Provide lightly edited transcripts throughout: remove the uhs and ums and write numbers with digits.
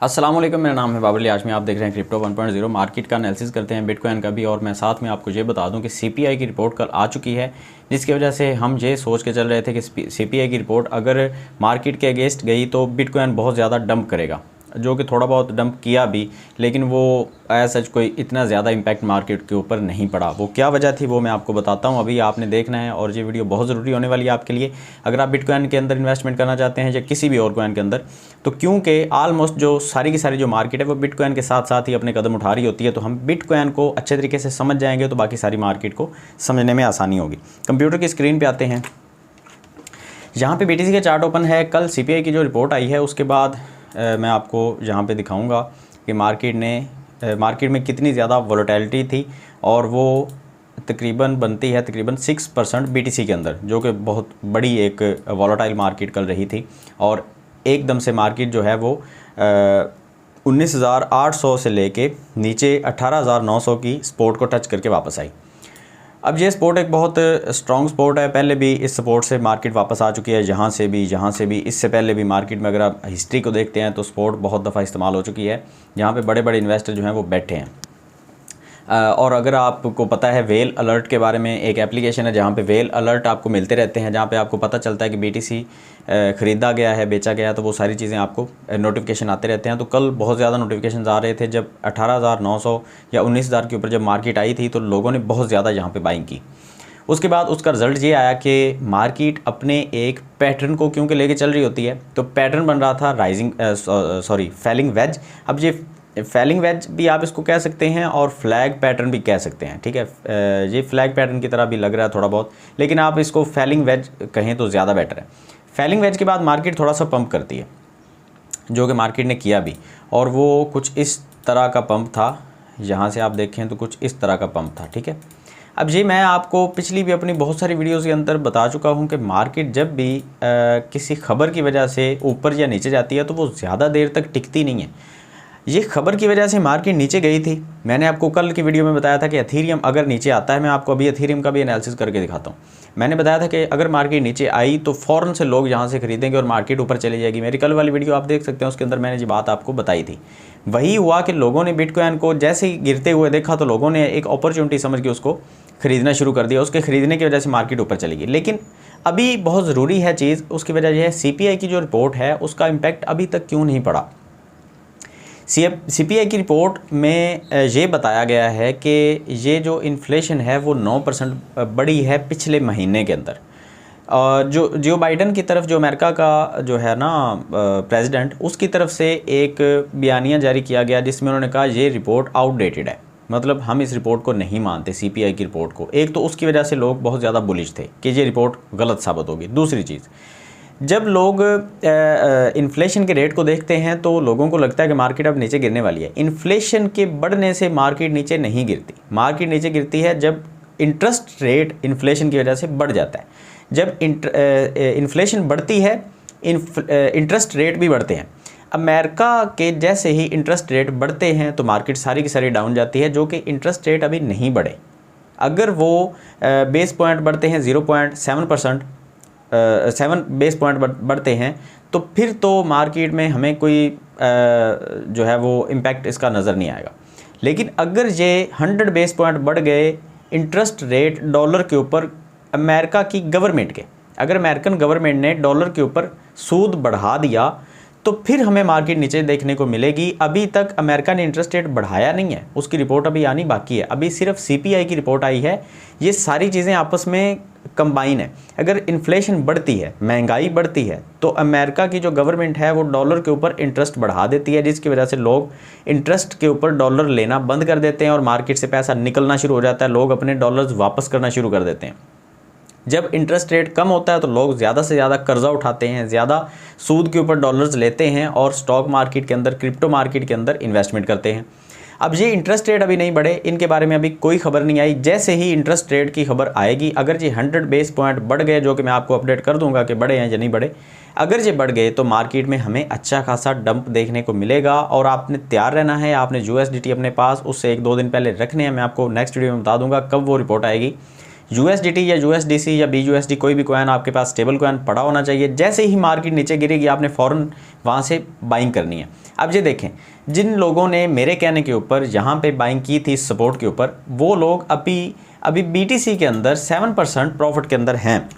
अस्सलाम वालेकुम, मेरा नाम है बाबर आजमी। आप देख रहे हैं क्रिप्टो 1.0। मार्केट का एनालिसिस करते हैं बिटकॉइन का भी, और मैं साथ में आपको ये बता दूं कि सीपीआई की रिपोर्ट कल आ चुकी है, जिसकी वजह से हम ये सोच के चल रहे थे कि सीपीआई की रिपोर्ट अगर मार्केट के अगेंस्ट गई तो बिटकॉइन बहुत ज़्यादा डंप करेगा, जो कि थोड़ा बहुत डंप किया भी, लेकिन वो ऐसा कोई इतना ज़्यादा इम्पैक्ट मार्केट के ऊपर नहीं पड़ा। वो क्या वजह थी वो मैं आपको बताता हूँ, अभी आपने देखना है और ये वीडियो बहुत ज़रूरी होने वाली है आपके लिए अगर आप बिटकॉइन के अंदर इन्वेस्टमेंट करना चाहते हैं या किसी भी और कॉइन के अंदर। तो क्योंकि ऑलमोस्ट जो सारी की सारी जो मार्केट है वो बिटकॉइन के साथ साथ ही अपने कदम उठा रही होती है, तो हम बिटकॉइन को अच्छे तरीके से समझ जाएंगे तो बाकी सारी मार्केट को समझने में आसानी होगी। कंप्यूटर की स्क्रीन पर आते हैं, यहाँ पे बीटीसी का चार्ट ओपन है। कल सीपीआई की जो रिपोर्ट आई है उसके बाद मैं आपको यहाँ पे दिखाऊंगा कि मार्केट में कितनी ज़्यादा वोलेटिलिटी थी, और वो तकरीबन बनती है तकरीबन 6% बीटीसी के अंदर, जो कि बहुत बड़ी एक वॉलेटाइल मार्केट कल रही थी। और एकदम से मार्केट जो है वो 19,800 से लेके नीचे 18,900 की सपोर्ट को टच करके वापस आई। अब ये सपोर्ट एक बहुत स्ट्रॉन्ग सपोर्ट है, पहले भी इस सपोर्ट से मार्केट वापस आ चुकी है, यहाँ से भी, इससे पहले भी मार्केट में अगर आप हिस्ट्री को देखते हैं तो सपोर्ट बहुत दफ़ा इस्तेमाल हो चुकी है, जहाँ पे बड़े बड़े इन्वेस्टर जो हैं वो बैठे हैं। और अगर आपको पता है वेल अलर्ट के बारे में, एक एप्लीकेशन है जहाँ पे वेल अलर्ट आपको मिलते रहते हैं, जहाँ पे आपको पता चलता है कि बीटीसी ख़रीदा गया है, बेचा गया है, तो वो सारी चीज़ें आपको नोटिफिकेशन आते रहते हैं। तो कल बहुत ज़्यादा नोटिफिकेशन आ रहे थे, जब 18,900 या 19,000 के ऊपर जब मार्केट आई थी तो लोगों ने बहुत ज़्यादा यहाँ पर बाइंग की। उसके बाद उसका रिज़ल्ट ये आया कि मार्केट अपने एक पैटर्न को क्योंकि लेके चल रही होती है, तो पैटर्न बन रहा था फैलिंग वेज। अब ये फैलिंग वेज भी आप इसको कह सकते हैं और फ्लैग पैटर्न भी कह सकते हैं, ठीक है। ये फ्लैग पैटर्न की तरह भी लग रहा है थोड़ा बहुत, लेकिन आप इसको फैलिंग वेज कहें तो ज़्यादा बेटर है। फैलिंग वेज के बाद मार्केट थोड़ा सा पंप करती है, जो कि मार्केट ने किया भी, और वो कुछ इस तरह का पंप था। यहाँ से आप देखें तो कुछ इस तरह का पंप था, ठीक है। अब ये मैं आपको पिछली भी अपनी बहुत सारी वीडियोज़ के अंदर बता चुका हूँ कि मार्केट जब भी किसी खबर की वजह से ऊपर या नीचे जाती है तो वो ज़्यादा देर तक टिकती नहीं है। ये खबर की वजह से मार्केट नीचे गई थी। मैंने आपको कल की वीडियो में बताया था कि एथेरियम अगर नीचे आता है, मैं आपको अभी एथेरियम का भी एनालिसिस करके दिखाता हूँ। मैंने बताया था कि अगर मार्केट नीचे आई तो फ़ौरन से लोग यहाँ से खरीदेंगे और मार्केट ऊपर चली जाएगी। मेरी कल वाली वीडियो आप देख सकते हैं, उसके अंदर मैंने ये बात आपको बताई थी। वही हुआ कि लोगों ने बिटकॉइन को जैसे ही गिरते हुए देखा तो लोगों ने एक अपॉर्चुनिटी समझ के उसको ख़रीदना शुरू कर दिया। उसके ख़रीदने की वजह से मार्केट ऊपर चली गई। लेकिन अभी बहुत ज़रूरी है चीज़, उसकी वजह यह है सीपीआई की जो रिपोर्ट है उसका इम्पैक्ट अभी तक क्यों नहीं पड़ा। सीपीआई की रिपोर्ट में ये बताया गया है कि ये जो इन्फ्लेशन है वो 9% बढ़ी है पिछले महीने के अंदर। और जो बाइडन की तरफ, जो अमेरिका का जो है ना प्रेसिडेंट, उसकी तरफ से एक बयानिया जारी किया गया जिसमें उन्होंने कहा ये रिपोर्ट आउटडेटेड है, मतलब हम इस रिपोर्ट को नहीं मानते, सीपीआई की रिपोर्ट को। एक तो उसकी वजह से लोग बहुत ज़्यादा बुलिश थे कि ये रिपोर्ट गलत साबित होगी। दूसरी चीज़, जब लोग इन्फ्लेशन के रेट को देखते हैं तो लोगों को लगता है कि मार्केट अब नीचे गिरने वाली है। इन्फ्लेशन के बढ़ने से मार्केट नीचे नहीं गिरती। मार्केट नीचे गिरती है जब इंटरेस्ट रेट इन्फ्लेशन की वजह से बढ़ जाता है। जब इन्फ्लेशन बढ़ती है, इंटरेस्ट रेट भी बढ़ते हैं। अमेरिका के जैसे ही इंटरेस्ट रेट बढ़ते हैं तो मार्केट सारी की सारी डाउन जाती है, जो कि इंटरेस्ट रेट अभी नहीं बढ़े। अगर वो बेस पॉइंट बढ़ते हैं 0.7%, 7 बेस पॉइंट बढ़ते हैं, तो फिर तो मार्केट में हमें कोई जो है वो इम्पैक्ट इसका नज़र नहीं आएगा। लेकिन अगर ये 100 बेस पॉइंट बढ़ गए इंटरेस्ट रेट डॉलर के ऊपर, अमेरिका की गवर्नमेंट के, अगर अमेरिकन गवर्नमेंट ने डॉलर के ऊपर सूद बढ़ा दिया तो फिर हमें मार्केट नीचे देखने को मिलेगी। अभी तक अमेरिका ने इंटरेस्ट रेट बढ़ाया नहीं है, उसकी रिपोर्ट अभी आनी बाकी है। अभी सिर्फ सीपीआई की रिपोर्ट आई है। ये सारी चीज़ें आपस में कंबाइन है। अगर इन्फ्लेशन बढ़ती है, महंगाई बढ़ती है, तो अमेरिका की जो गवर्नमेंट है वो डॉलर के ऊपर इंटरेस्ट बढ़ा देती है, जिसकी वजह से लोग इंटरेस्ट के ऊपर डॉलर लेना बंद कर देते हैं और मार्केट से पैसा निकलना शुरू हो जाता है। लोग अपने डॉलर्स वापस करना शुरू कर देते हैं। जब इंटरेस्ट रेट कम होता है तो लोग ज़्यादा से ज़्यादा कर्जा उठाते हैं, ज़्यादा सूद के ऊपर डॉलर्स लेते हैं और स्टॉक मार्केट के अंदर, क्रिप्टो मार्केट के अंदर इन्वेस्टमेंट करते हैं। अब ये इंटरेस्ट रेट अभी नहीं बढ़े, इनके बारे में अभी कोई खबर नहीं आई। जैसे ही इंटरेस्ट रेट की खबर आएगी, अगर ये 100 बेस पॉइंट बढ़ गए, जो कि मैं आपको अपडेट कर दूंगा कि बढ़े हैं या नहीं बढ़े, अगर ये बढ़ गए तो मार्केट में हमें अच्छा खासा डंप देखने को मिलेगा। और आपने तैयार रहना है, आपने यूएसडीटी अपने पास उससे 1-2 दिन पहले रखने हैं। मैं आपको नेक्स्ट वीडियो में बता दूंगा कब वो रिपोर्ट आएगी। USDT या USDC या BUSD कोई भी कॉइन आपके पास स्टेबल कॉइन पड़ा होना चाहिए। जैसे ही मार्केट नीचे गिरेगी आपने फ़ौरन वहाँ से बाइंग करनी है। अब ये देखें, जिन लोगों ने मेरे कहने के ऊपर यहाँ पे बाइंग की थी सपोर्ट के ऊपर, वो लोग अभी BTC के अंदर 7% प्रॉफिट के अंदर हैं।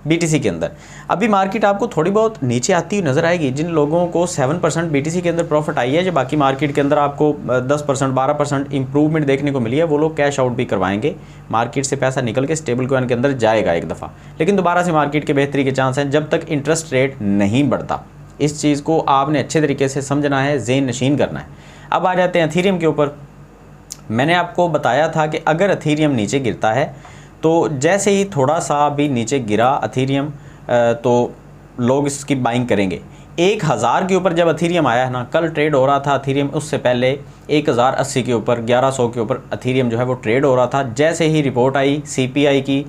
BTC के अंदर अभी मार्केट आपको थोड़ी बहुत नीचे आती हुई नज़र आएगी। जिन लोगों को 7% BTC के अंदर प्रॉफिट आई है, जो बाकी मार्केट के अंदर आपको 10% 12% इंप्रूवमेंट देखने को मिली है, वो लोग कैश आउट भी करवाएंगे। मार्केट से पैसा निकल के स्टेबल कॉइन के अंदर जाएगा एक दफ़ा, लेकिन दोबारा से मार्केट के बेहतरी के चांस हैं जब तक इंटरेस्ट रेट नहीं बढ़ता। इस चीज़ को आपने अच्छे तरीके से समझना है, ज़हन नशीन करना है। अब आ जाते हैं एथेरियम के ऊपर। मैंने आपको बताया था कि अगर एथेरियम नीचे गिरता है तो जैसे ही थोड़ा सा भी नीचे गिरा एथेरियम तो लोग इसकी बाइंग करेंगे। 1000 के ऊपर जब एथेरियम आया है ना, कल ट्रेड हो रहा था एथेरियम, उससे पहले 1080 के ऊपर 1100 के ऊपर एथेरियम जो है वो ट्रेड हो रहा था। जैसे ही रिपोर्ट आई CPI की,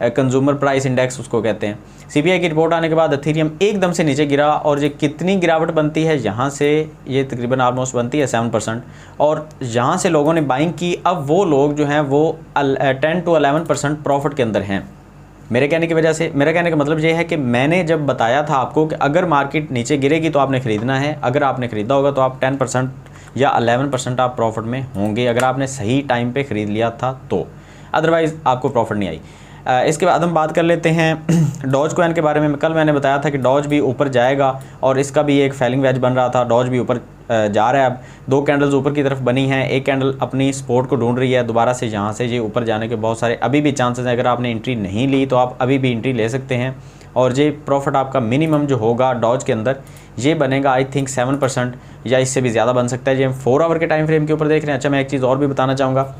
कंज्यूमर प्राइस इंडेक्स उसको कहते हैं, CPI की रिपोर्ट आने के बाद एथेरियम एकदम से नीचे गिरा। और ये कितनी गिरावट बनती है, यहाँ से ये तकरीबन ऑलमोस्ट बनती है 7%। और यहाँ से लोगों ने बाइंग की। अब वो लोग जो हैं वो 10 to 11% प्रॉफिट के अंदर हैं। मेरे कहने की वजह से, मेरा कहने का मतलब ये है कि मैंने जब बताया था आपको कि अगर मार्केट नीचे गिरेगी तो आपने ख़रीदना है, अगर आपने ख़रीदा होगा तो आप 10% या 11% आप प्रॉफिट में होंगे, अगर आपने सही टाइम पे ख़रीद लिया था तो। अदरवाइज़ आपको प्रॉफिट नहीं आई। इसके बाद हम बात कर लेते हैं डॉज कॉइन के बारे में। कल मैंने बताया था कि डॉज भी ऊपर जाएगा और इसका भी एक फैलिंग वेज बन रहा था। डॉज भी ऊपर जा रहा है। अब 2 कैंडल्स ऊपर की तरफ बनी हैं, एक कैंडल अपनी सपोर्ट को ढूंढ रही है। दोबारा से यहाँ से ये ऊपर जाने के बहुत सारे अभी भी चांसेस हैं। अगर आपने एंट्री नहीं ली तो आप अभी भी एंट्री ले सकते हैं। और ये प्रॉफिट आपका मिनिमम जो होगा डॉज के अंदर ये बनेगा आई थिंक 7% या इससे भी ज़्यादा बन सकता है। ये हम 4 आवर के टाइम फ्रेम के ऊपर देख रहे हैं। अच्छा, मैं एक चीज़ और भी बताना चाहूँगा।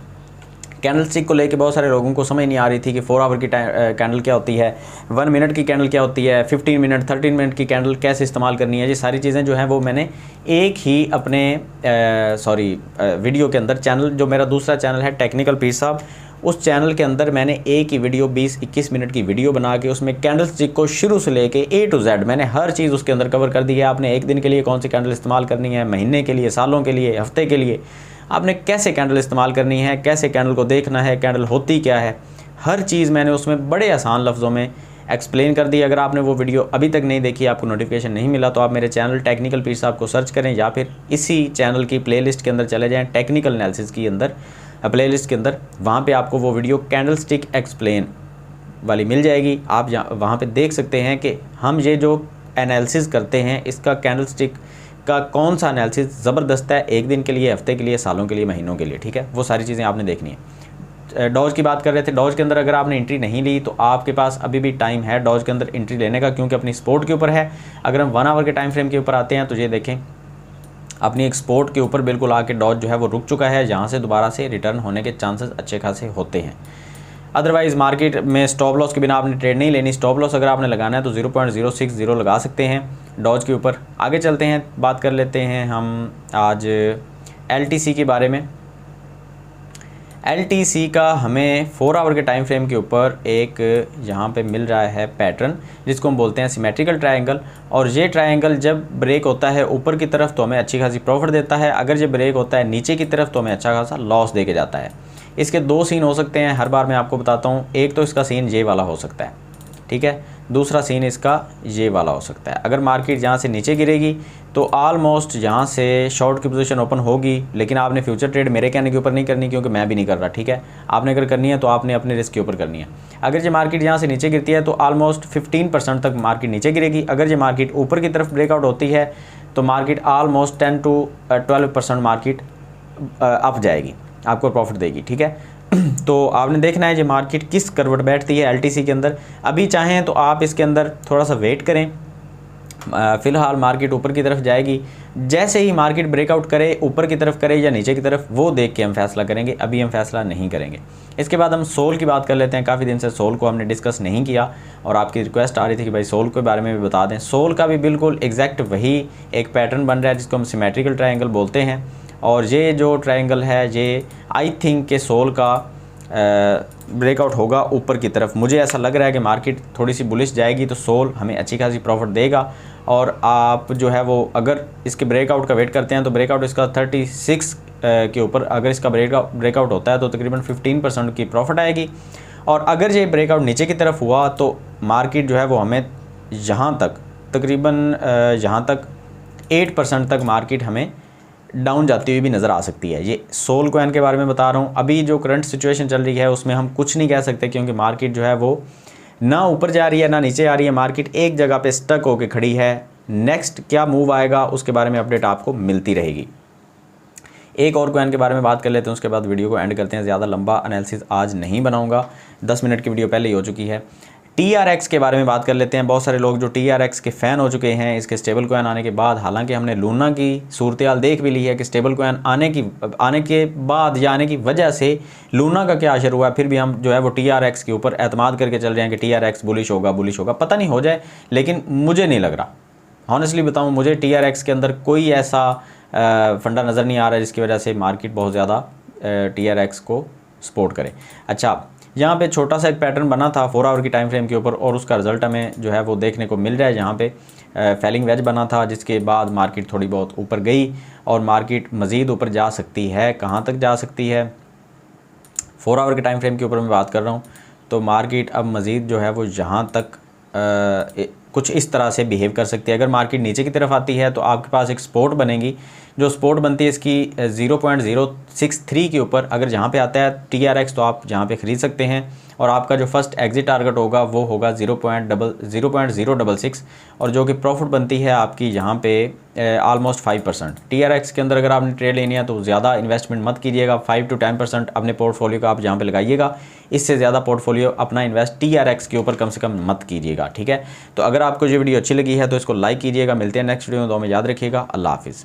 कैंडल स्टिक को लेके बहुत सारे लोगों को समझ नहीं आ रही थी कि 4 आवर की कैंडल क्या होती है, 1 मिनट की कैंडल क्या होती है, 15 मिनट 13 मिनट की कैंडल कैसे इस्तेमाल करनी है। ये सारी चीज़ें जो हैं वो मैंने एक ही अपने वीडियो के अंदर, चैनल जो मेरा दूसरा चैनल है टेक्निकल पीर साहब, उस चैनल के अंदर मैंने एक ही वीडियो 20-21 मिनट की वीडियो बना के उसमें कैंडल स्टिक को शुरू से लेके A to Z मैंने हर चीज़ उसके अंदर कवर कर दी है। आपने एक दिन के लिए कौन सी कैंडल इस्तेमाल करनी है, महीने के लिए, सालों के लिए, हफ्ते के लिए, आपने कैसे कैंडल इस्तेमाल करनी है, कैसे कैंडल को देखना है, कैंडल होती क्या है, हर चीज़ मैंने उसमें बड़े आसान लफ्ज़ों में एक्सप्लेन कर दी। अगर आपने वो वीडियो अभी तक नहीं देखी, आपको नोटिफिकेशन नहीं मिला, तो आप मेरे चैनल टेक्निकल पीर साहब को सर्च करें या फिर इसी चैनल की प्लेलिस्ट के अंदर चले जाएं, टेक्निकल एनालिसिस के अंदर प्लेलिस्ट के अंदर, वहाँ पे आपको वो वीडियो कैंडल स्टिक एक्सप्लेन वाली मिल जाएगी। आप वहाँ पे देख सकते हैं कि हम ये जो एनालिसिस करते हैं इसका कैंडल स्टिक का कौन सा एनालिसिस ज़बरदस्त है, एक दिन के लिए, हफ्ते के लिए, सालों के लिए, महीनों के लिए। ठीक है, वो सारी चीज़ें आपने देखनी है। डॉज की बात कर रहे थे। डॉज के अंदर अगर आपने एंट्री नहीं ली तो आपके पास अभी भी टाइम है डॉज के अंदर एंट्री लेने का, क्योंकि अपनी सपोर्ट के ऊपर है। अगर हम 1 आवर के टाइम फ्रेम के ऊपर आते हैं तो ये देखें, अपनी एक सपोर्ट के ऊपर बिल्कुल आके डॉज जो है वो रुक चुका है, जहाँ से दोबारा से रिटर्न होने के चांसेस अच्छे खासे होते हैं। अदरवाइज़ मार्केट में स्टॉप लॉस के बिना आपने ट्रेड नहीं लेनी। स्टॉप लॉस अगर आपने लगाना है तो 0.060 लगा सकते हैं डॉज के ऊपर। आगे चलते हैं, बात कर लेते हैं हम आज LTC के बारे में। LTC का हमें 4 आवर के टाइम फ्रेम के ऊपर एक यहाँ पे मिल रहा है पैटर्न, जिसको हम बोलते हैं सिमेट्रिकल ट्रायंगल। और ये ट्रायंगल जब ब्रेक होता है ऊपर की तरफ तो हमें अच्छी खासी प्रॉफिट देता है, अगर ये ब्रेक होता है नीचे की तरफ तो हमें अच्छा खासा लॉस दे के जाता है। इसके 2 सीन हो सकते हैं, हर बार मैं आपको बताता हूँ। एक तो इसका सीन ये वाला हो सकता है, ठीक है, दूसरा सीन इसका ये वाला हो सकता है। अगर मार्केट यहाँ से नीचे गिरेगी तो ऑलमोस्ट यहाँ से शॉर्ट की पोजीशन ओपन होगी, लेकिन आपने फ्यूचर ट्रेड मेरे कहने के ऊपर नहीं करनी, क्योंकि मैं भी नहीं कर रहा। ठीक है, आपने अगर करनी है तो आपने अपने रिस्क के ऊपर करनी है। अगर ये मार्केट यहाँ से नीचे गिरती है तो ऑलमोस्ट 15% तक मार्केट नीचे गिरेगी। अगर ये मार्केट ऊपर की तरफ ब्रेकआउट होती है तो market almost 10 to 12% market up जाएगी, आपको प्रॉफिट देगी। ठीक है, तो आपने देखना है ये मार्केट किस करवट बैठती है LTC के अंदर। अभी चाहें तो आप इसके अंदर थोड़ा सा वेट करें, फ़िलहाल मार्केट ऊपर की तरफ जाएगी। जैसे ही मार्केट ब्रेकआउट करे, ऊपर की तरफ करे या नीचे की तरफ, वो देख के हम फैसला करेंगे, अभी हम फैसला नहीं करेंगे। इसके बाद हम सोल की बात कर लेते हैं। काफ़ी दिन से सोल को हमने डिस्कस नहीं किया और आपकी रिक्वेस्ट आ रही थी कि भाई सोल के बारे में भी बता दें। सोल का भी बिल्कुल एग्जैक्ट वही एक पैटर्न बन रहा है जिसको हम सिमेट्रिकल ट्रायंगल बोलते हैं। और ये जो ट्रायंगल है ये आई थिंक के सोल का ब्रेकआउट होगा ऊपर की तरफ। मुझे ऐसा लग रहा है कि मार्केट थोड़ी सी बुलिश जाएगी तो सोल हमें अच्छी खासी प्रॉफिट देगा। और आप जो है वो अगर इसके ब्रेकआउट का वेट करते हैं तो ब्रेकआउट इसका 36 के ऊपर अगर इसका ब्रेकआउट होता है तो तकरीबन 15% की प्रॉफिट आएगी। और अगर ये ब्रेकआउट नीचे की तरफ हुआ तो मार्केट जो है वो हमें यहाँ तक तकरीबन यहाँ तक 8% तक मार्केट हमें डाउन जाती हुई भी नज़र आ सकती है। ये सोल कॉइन के बारे में बता रहा हूँ। अभी जो करंट सिचुएशन चल रही है उसमें हम कुछ नहीं कह सकते, क्योंकि मार्केट जो है वो ना ऊपर जा रही है ना नीचे आ रही है, मार्केट एक जगह पे स्टक होकर खड़ी है। नेक्स्ट क्या मूव आएगा उसके बारे में अपडेट आपको मिलती रहेगी। एक और कॉइन के बारे में बात कर लेते हैं, उसके बाद वीडियो को एंड करते हैं। ज़्यादा लंबा एनालिसिस आज नहीं बनाऊंगा, 10 मिनट की वीडियो पहले ही हो चुकी है। TRX के बारे में बात कर लेते हैं। बहुत सारे लोग जो TRX के फ़ैन हो चुके हैं इसके स्टेबल कॉइन आने के बाद। हालांकि हमने लूना की सूरत हाल देख भी ली है कि स्टेबल कॉइन आने के बाद या आने की वजह से लूना का क्या असर हुआ है, फिर भी हम जो है वो TRX के ऊपर एतमाद करके चल रहे हैं कि TRX बुलिश होगा। पता नहीं हो जाए, लेकिन मुझे नहीं लग रहा, हॉनेस्टली बताऊँ, मुझे TRX के अंदर कोई ऐसा फंडा नज़र नहीं आ रहा है जिसकी वजह से मार्केट बहुत ज़्यादा TRX को सपोर्ट करे। अच्छा, यहाँ पे छोटा सा एक पैटर्न बना था 4 आवर की टाइम फ्रेम के ऊपर, और उसका रिज़ल्ट हमें जो है वो देखने को मिल रहा है। यहाँ पे फेलिंग वेज बना था, जिसके बाद मार्केट थोड़ी बहुत ऊपर गई और मार्केट मज़ीद ऊपर जा सकती है। कहाँ तक जा सकती है? 4 आवर के टाइम फ्रेम के ऊपर मैं बात कर रहा हूँ। तो मार्केट अब मज़ीद जो है वो यहाँ तक कुछ इस तरह से बिहेव कर सकती है। अगर मार्केट नीचे की तरफ आती है तो आपके पास एक सपोर्ट बनेगी, जो सपोर्ट बनती है इसकी 0.063 के ऊपर। अगर जहाँ पे आता है TRX तो आप जहाँ पे ख़रीद सकते हैं, और आपका जो फर्स्ट एग्जिट टारगेट होगा वो होगा 0.066, और जो कि प्रॉफिट बनती है आपकी यहाँ पे ऑलमोस्ट 5%। TRX के अंदर अगर आपने ट्रेड लेनी है तो ज़्यादा इन्वेस्टमेंट मत कीजिएगा, 5 to 10% अपने पोर्टफोलियो का आप जहाँ पे लगाइएगा। इससे ज़्यादा पोर्टफोलियो अपना इन्वेस्ट TRX के ऊपर कम से कम मत कीजिएगा, ठीक है। तो अगर आपको ये वीडियो अच्छी लगी है तो इसको लाइक कीजिएगा। मिलते हैं नेक्स्ट वीडियो में, तो हमें याद रखिएगा। अल्लाह हाफिज़।